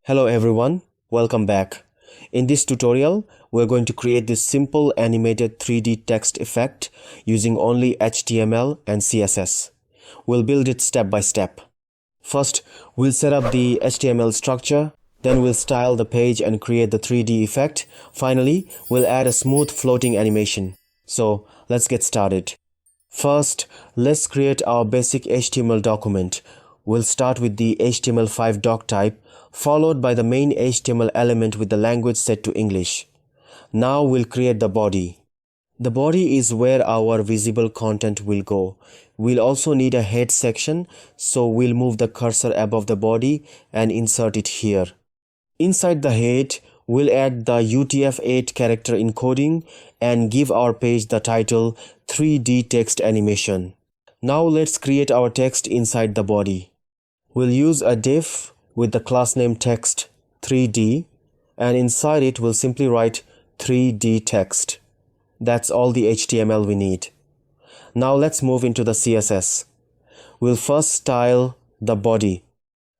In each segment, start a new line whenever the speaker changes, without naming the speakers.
Hello everyone, welcome back. In this tutorial, we're going to create this simple animated 3D text effect using only HTML and CSS. We'll build it step by step. First, we'll set up the HTML structure, then we'll style the page and create the 3D effect. Finally, we'll add a smooth floating animation. So, let's get started. First, let's create our basic HTML document. We'll start with the HTML5 doc type, followed by the main HTML element with the language set to English. Now we'll create the body. The body is where our visible content will go. We'll also need a head section, so we'll move the cursor above the body and insert it here. Inside the head, we'll add the UTF-8 character encoding and give our page the title 3D text animation. Now let's create our text inside the body. We'll use a div with the class name text 3D, and inside it we'll simply write 3D text. That's all the HTML we need. Now let's move into the CSS. We'll first style the body.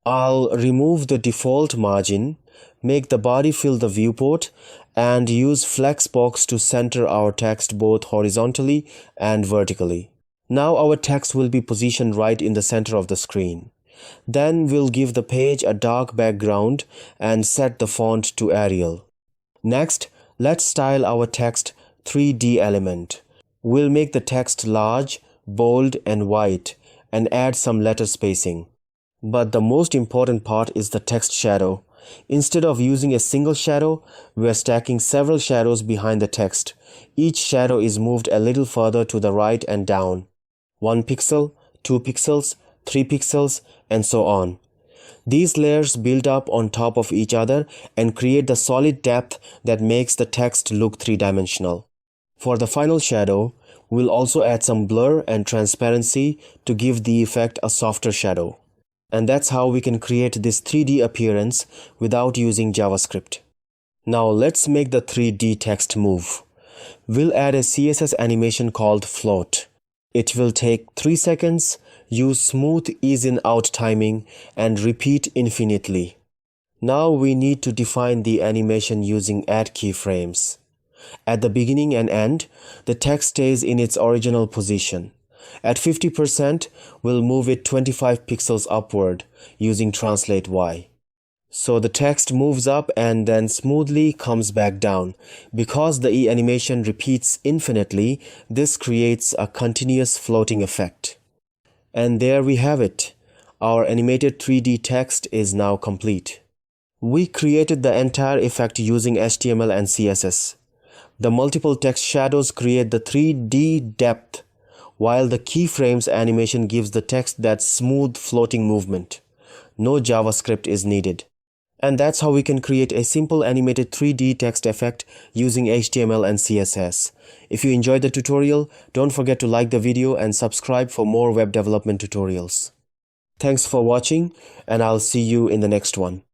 I'll remove the default margin, make the body fill the viewport, and use flexbox to center our text both horizontally and vertically. Now our text will be positioned right in the center of the screen. Then we'll give the page a dark background and set the font to Arial. Next, let's style our text 3D element. We'll make the text large, bold, and white, and add some letter spacing. But the most important part is the text shadow. Instead of using a single shadow, we're stacking several shadows behind the text. Each shadow is moved a little further to the right and down. 1 pixel, 2 pixels, 3 pixels, and so on. These layers build up on top of each other and create the solid depth that makes the text look three-dimensional. For the final shadow, we'll also add some blur and transparency to give the effect a softer shadow. And that's how we can create this 3D appearance without using JavaScript. Now let's make the 3D text move. We'll add a CSS animation called float. It will take 3 seconds, use smooth ease in out timing, and repeat infinitely. Now we need to define the animation using add keyframes. At the beginning and end, the text stays in its original position. At 50%, we'll move it 25 pixels upward using translate Y. So the text moves up and then smoothly comes back down. Because the animation repeats infinitely, this creates a continuous floating effect. And there we have it. Our animated 3D text is now complete. We created the entire effect using HTML and CSS. The multiple text shadows create the 3D depth, while the keyframes animation gives the text that smooth floating movement. No JavaScript is needed. And that's how we can create a simple animated 3D text effect using HTML and CSS. If you enjoyed the tutorial, don't forget to like the video and subscribe for more web development tutorials. Thanks for watching, and I'll see you in the next one.